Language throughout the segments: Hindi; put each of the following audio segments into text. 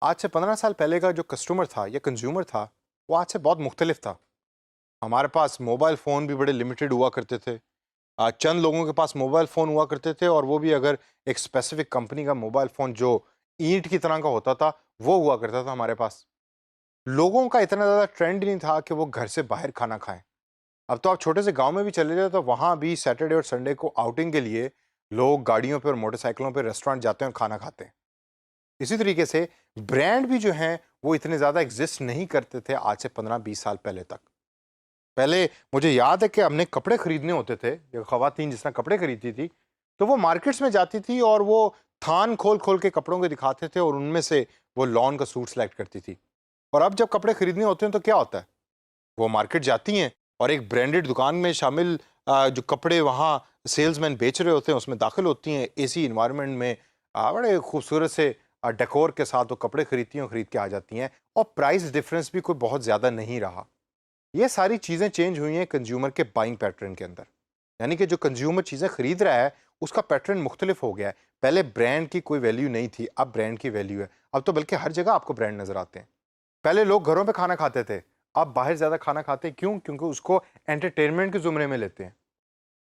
आज से 15 साल पहले का जो कस्टमर था या कंज्यूमर था, वो आज से बहुत मुख्तलिफ था। हमारे पास मोबाइल फ़ोन भी बड़े लिमिटेड हुआ करते थे। चंद लोगों के पास मोबाइल फ़ोन हुआ करते थे और वो भी अगर एक स्पेसिफ़िक कंपनी का मोबाइल फ़ोन जो ईंट की तरह का होता था, वो हुआ करता था हमारे पास। लोगों का इतना ज़्यादा ट्रेंड नहीं था कि वो घर से बाहर खाना खाएँ। अब तो आप छोटे से गाँव में भी चले जाओ तो वहाँ भी सैटरडे और संडे को आउटिंग के लिए लोग गाड़ियों पे और मोटरसाइकिलों पे रेस्टोरेंट जाते हैं और खाना खाते हैं। इसी तरीके से ब्रांड भी जो हैं वो इतने ज़्यादा एग्जिस्ट नहीं करते थे आज से 15-20 साल पहले तक। पहले मुझे याद है कि हमने कपड़े खरीदने होते थे, या ख़वातीन जिस तरह कपड़े खरीदती थी, तो वो मार्केट्स में जाती थी और वो थान खोल-खोल के कपड़ों को दिखाते थे और उनमें से वो लॉन का सूट सेलेक्ट करती थी। और अब जब कपड़े खरीदने होते हैं तो क्या होता है? वो मार्केट जाती हैं और एक ब्रांडेड दुकान में शामिल जो कपड़े वहाँ सेल्समैन बेच रहे होते हैं उसमें दाखिल होती हैं, एसी एनवायरनमेंट में बड़े खूबसूरत से डेकोर के साथ वो कपड़े खरीदती हैं और खरीद के आ जाती हैं और प्राइस डिफरेंस भी कोई बहुत ज़्यादा नहीं रहा। ये सारी चीज़ें चेंज हुई हैं कंज्यूमर के बाइंग पैटर्न के अंदर। यानी कि जो कंज्यूमर चीज़ें खरीद रहा है उसका पैटर्न मुख्तलिफ हो गया है। पहले ब्रांड की कोई वैल्यू नहीं थी, अब ब्रांड की वैल्यू है। अब तो बल्कि हर जगह आपको ब्रांड नज़र आते हैं। पहले लोग घरों पे खाना खाते थे, अब बाहर ज़्यादा खाना खाते हैं। क्यों? क्योंकि उसको एंटरटेनमेंट के ज़ुमरे में लेते हैं।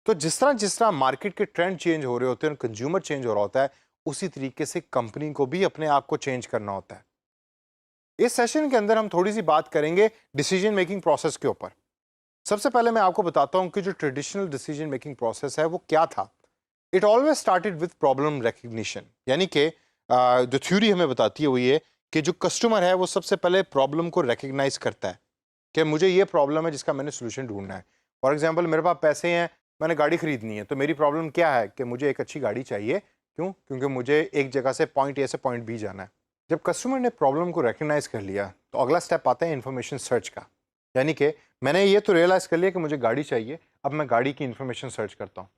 तो जिस तरह मार्केट के ट्रेंड चेंज हो रहे होते हैं, कंज्यूमर चेंज हो रहा होता है, उसी तरीके से कंपनी को भी अपने आप को चेंज करना होता है। इस सेशन के अंदर हम थोड़ी सी बात करेंगे डिसीजन मेकिंग प्रोसेस के ऊपर। सबसे पहले मैं आपको बताता हूं कि जो ट्रेडिशनल डिसीजन मेकिंग प्रोसेस है वो क्या था। It always started with problem recognition, यानी कि जो थ्योरी हमें बताती है वो ये कि जो कस्टमर है वो सबसे पहले प्रॉब्लम को रिकग्नाइज करता है कि मुझे ये प्रॉब्लम है जिसका मैंने सोल्यूशन ढूंढना है। फॉर एग्जांपल, मेरे पास पैसे हैं, मैंने गाड़ी खरीदनी है, तो मेरी प्रॉब्लम क्या है कि मुझे एक अच्छी गाड़ी चाहिए। क्यों? क्योंकि मुझे एक जगह से पॉइंट ए से पॉइंट बी जाना है। जब कस्टमर ने प्रॉब्लम को रिकग्नाइज कर लिया तो अगला स्टेप आता है इन्फॉर्मेशन सर्च का। यानी कि मैंने ये तो रियलाइज़ कर लिया कि मुझे गाड़ी चाहिए, अब मैं गाड़ी की इन्फॉर्मेशन सर्च करता हूँ।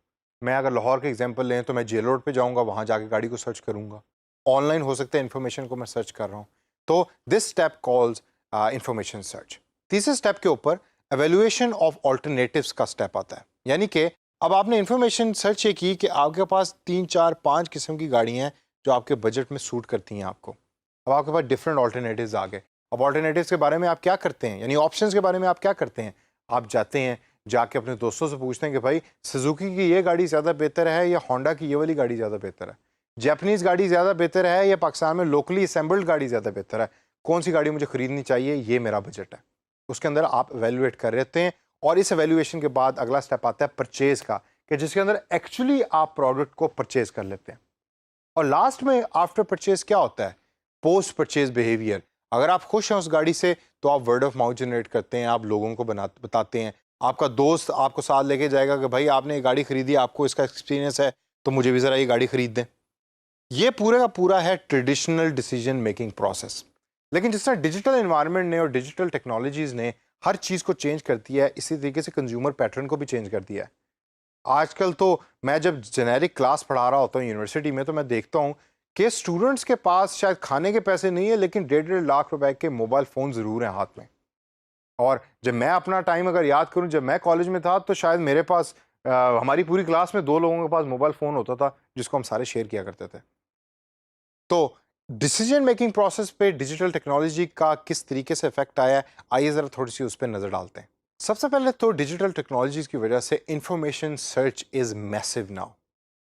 मैं अगर लाहौर का एग्जांपल लें तो मैं जेल रोड पे जाऊँगा, वहाँ जाके गाड़ी को सर्च करूँगा। ऑनलाइन हो सकता है इन्फॉर्मेशन को मैं सर्च कर रहा हूँ। तो this step calls information search. तीसरे स्टेप के ऊपर एवेल्युएशन ऑफ ऑल्टरनेटिव्स का स्टेप आता है। यानी कि अब आपने इन्फॉर्मेशन सर्च ये की कि आपके पास 3, 4, 5 किस्म की गाड़ियाँ हैं जो आपके बजट में सूट करती हैं आपको। अब आपके पास डिफरेंट ऑल्टरनेटिव्स आ गए। अब ऑल्टरनेटिव्स के बारे में आप क्या करते हैं, यानी ऑप्शंस के बारे में आप क्या करते हैं? आप जाते हैं, जाके अपने दोस्तों से पूछते हैं कि भाई सुजुकी की ये गाड़ी ज़्यादा बेहतर है या होंडा की ये वाली गाड़ी ज़्यादा बेहतर है? जैपनीज़ गाड़ी ज़्यादा बेहतर है या पाकिस्तान में लोकली असेंबल्ड गाड़ी ज़्यादा बेहतर है? कौन सी गाड़ी मुझे खरीदनी चाहिए, ये मेरा बजट है। उसके अंदर आप इवैल्यूएट कर लेते हैं और इस इवैल्यूएशन के बाद अगला स्टेप आता है परचेज़ का, कि जिसके अंदर एक्चुअली आप प्रोडक्ट को परचेज़ कर लेते हैं। और लास्ट में आफ्टर परचेज क्या होता है? Post purchase behaviour. अगर आप खुश हैं उस गाड़ी से तो आप वर्ड ऑफ माउथ जनरेट करते हैं, आप लोगों को बताते हैं। आपका दोस्त आपको साथ लेके जाएगा कि भाई आपने ये गाड़ी खरीदी, आपको इसका एक्सपीरियंस है, तो मुझे भी ज़रा ये गाड़ी खरीद दें। ये पूरे का पूरा है ट्रेडिशनल डिसीजन मेकिंग प्रोसेस। लेकिन जिस तरह डिजिटल एनवायरनमेंट ने और डिजिटल टेक्नोलॉजीज़ ने हर चीज़ को चेंज कर दिया है, इसी तरीके से कंज्यूमर पैटर्न को भी चेंज कर दिया है। आजकल तो मैं जब जेनेरिक क्लास पढ़ा रहा होता हूँ यूनिवर्सिटी में, तो मैं देखता हूँ कि स्टूडेंट्स के पास शायद खाने के पैसे नहीं है, लेकिन 1.5 लाख रुपए के मोबाइल फ़ोन ज़रूर हैं हाथ में। और जब मैं अपना टाइम अगर याद करूँ, जब मैं कॉलेज में था तो शायद मेरे पास हमारी पूरी क्लास में 2 लोगों के पास मोबाइल फ़ोन होता था जिसको हम सारे शेयर किया करते थे। तो डिसीजन मेकिंग प्रोसेस पे डिजिटल टेक्नोलॉजी का किस तरीके से इफेक्ट आया है, आइए ज़रा थोड़ी सी उस पर नज़र डालते हैं। सबसे पहले तो डिजिटल टेक्नोलॉजीज़ की वजह से information search is massive now.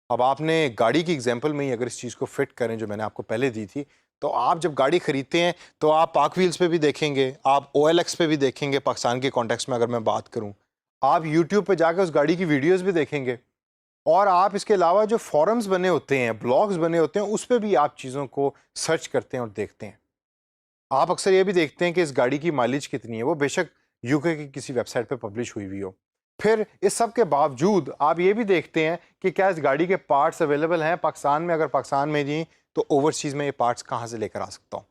अब आपने गाड़ी की एग्जांपल में ही अगर इस चीज़ को फिट करें जो मैंने आपको पहले दी थी, तो आप जब गाड़ी खरीदते हैं तो आप पाक व्हील्स पे भी देखेंगे, आप ओएलएक्स पे भी देखेंगे, पाकिस्तान के कॉन्टेक्स्ट में अगर मैं बात करूं, आप यूट्यूब पे जाकर उस गाड़ी की वीडियोस भी देखेंगे और आप इसके अलावा जो फोरम्स बने होते हैं, ब्लॉग्स बने होते हैं, उस पर भी आप चीज़ों को सर्च करते हैं और देखते हैं। आप अक्सर ये भी देखते हैं कि इस गाड़ी की माइलेज कितनी है, वो बेशक यूके की किसी वेबसाइट पे पब्लिश हुई हो। फिर इस सब के बावजूद आप ये भी देखते हैं कि क्या इस गाड़ी के पार्ट्स अवेलेबल हैं पाकिस्तान में, अगर पाकिस्तान में जी तो ओवरसीज़ में ये पार्ट्स कहाँ से लेकर आ सकता हूँ।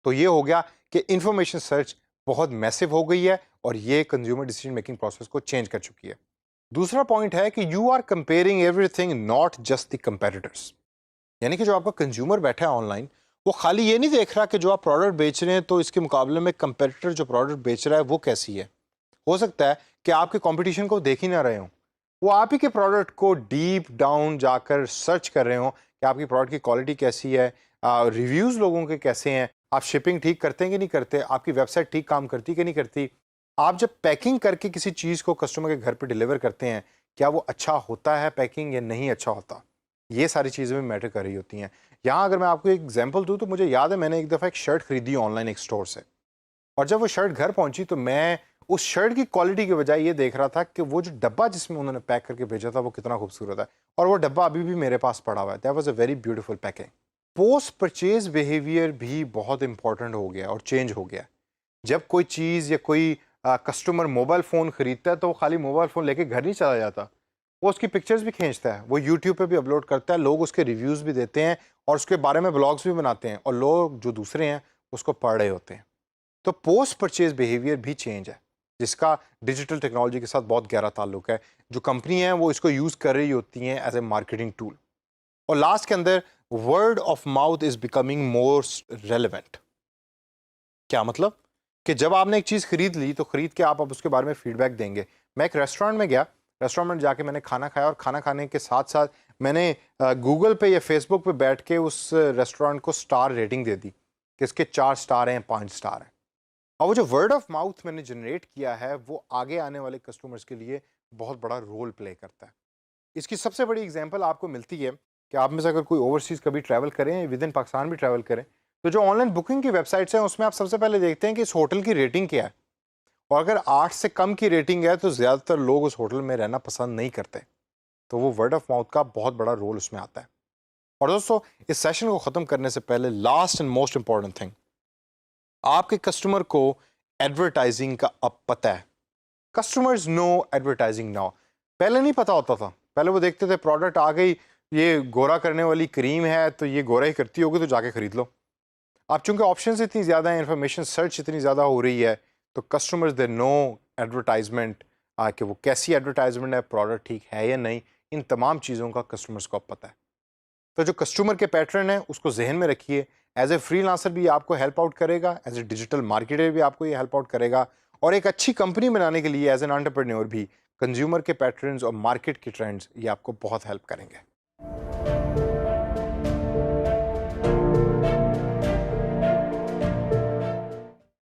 तो ये हो गया कि इंफॉर्मेशन सर्च बहुत मैसिव हो गई है और ये कंज्यूमर डिसीजन मेकिंग प्रोसेस को चेंज कर चुकी है। दूसरा पॉइंट है कि you are comparing everything, not just the competitors. यानी कि जो आपका कंज्यूमर बैठा है ऑनलाइन, वो खाली ये नहीं देख रहा कि जो आप प्रोडक्ट बेच रहे हैं तो इसके मुकाबले में कंपेटिटर जो प्रोडक्ट बेच रहा है वो कैसी है। हो सकता है कि आपके कंपटीशन को देख ही ना रहे हों, वो आप ही के प्रोडक्ट को डीप डाउन जाकर सर्च कर रहे हों कि आपकी प्रोडक्ट की क्वालिटी कैसी है, रिव्यूज़ लोगों के कैसे हैं, आप शिपिंग ठीक करते हैं कि नहीं करते, आपकी वेबसाइट ठीक काम करती कि नहीं करती, आप जब पैकिंग करके किसी चीज़ को कस्टमर के घर पे डिलीवर करते हैं, क्या वो अच्छा होता है पैकिंग या नहीं अच्छा होता, ये सारी चीज़ें भी मैटर कर रही होती हैं। यहाँ अगर मैं आपको एक एग्जांपल दूँ तो मुझे याद है मैंने एक दफ़ा एक शर्ट खरीदी ऑनलाइन एक स्टोर से, और जब वो शर्ट घर पहुंची तो मैं उस शर्ट की क्वालिटी के बजाय ये देख रहा था कि वो जो डब्बा जिसमें उन्होंने पैक करके भेजा था वो कितना खूबसूरत है, और वो डब्बा अभी भी मेरे पास पड़ा हुआ है। That was a very beautiful packing. Post purchase behaviour भी बहुत इंपॉर्टेंट हो गया और चेंज हो गया। जब कोई चीज़ या कोई कस्टमर मोबाइल फ़ोन खरीदता है तो वो खाली मोबाइल फ़ोन लेके घर नहीं चला जाता, वो उसकी पिक्चर्स भी खींचता है, वो यूट्यूब पे भी अपलोड करता है, लोग उसके रिव्यूज़ भी देते हैं और उसके बारे में ब्लॉग्स भी बनाते हैं, और लोग जो दूसरे हैं उसको पढ़ रहे होते हैं। तो पोस्ट परचेज बिहेवियर भी चेंज है, जिसका डिजिटल टेक्नोलॉजी के साथ बहुत गहरा ताल्लुक है। जो कंपनी है वो इसको यूज़ कर रही होती हैं एज ए मार्केटिंग टूल। और लास्ट के अंदर word of mouth is becoming more relevant. क्या मतलब कि जब आपने एक चीज़ खरीद ली तो खरीद के आप अब उसके बारे में फीडबैक देंगे। मैं एक रेस्टोरेंट में गया, रेस्टोरेंट में जाके मैंने खाना खाया, और खाना खाने के साथ साथ मैंने गूगल पे या फेसबुक पे बैठ के उस रेस्टोरेंट को स्टार रेटिंग दे दी कि इसके 4 स्टार हैं, 5 स्टार हैं। और वो जो वर्ड ऑफ माउथ मैंने जनरेट किया है वो आगे आने वाले कस्टमर्स के लिए बहुत बड़ा रोल प्ले करता है। इसकी सबसे बड़ी एग्जांपल आपको मिलती है कि आप में से अगर कोई ओवरसीज़ कभी ट्रैवल करें, विद इन पाकिस्तान भी ट्रैवल करें, तो जो ऑनलाइन बुकिंग की वेबसाइट्स हैं उसमें आप सबसे पहले देखते हैं कि इस होटल की रेटिंग क्या है, और अगर 8 से कम की रेटिंग है तो ज़्यादातर लोग उस होटल में रहना पसंद नहीं करते। तो वो वर्ड ऑफ माउथ का बहुत बड़ा रोल उसमें आता है। और दोस्तों, इस सेशन को ख़त्म करने से पहले last and most important thing, आपके कस्टमर को एडवर्टाइजिंग का अब पता है। Customers know advertising now. पहले नहीं पता होता था, पहले वो देखते थे प्रोडक्ट आ गई, ये गोरा करने वाली क्रीम है तो ये गोरा ही करती होगी तो जाके खरीद लो। अब चूंकि ऑप्शंस इतनी ज़्यादा है, इंफॉर्मेशन सर्च इतनी ज़्यादा हो रही है, तो कस्टमर्स दे नो एडवर्टाइजमेंट, कि वो कैसी एडवर्टाइजमेंट है, प्रोडक्ट ठीक है या नहीं, इन तमाम चीज़ों का कस्टमर्स को अब पता है। तो जो कस्टमर के पैटर्न है उसको जहन में रखिए। एज ए फ्रीलांसर भी आपको हेल्प आउट करेगा, एज ए डिजिटल मार्केटर भी आपको ये हेल्प आउट करेगा, और एक अच्छी कंपनी बनाने के लिए एज एन एंटरप्रेन्योर भी कंज्यूमर के पैटर्न्स और मार्केट के ट्रेंड्स ये आपको बहुत हेल्प करेंगे।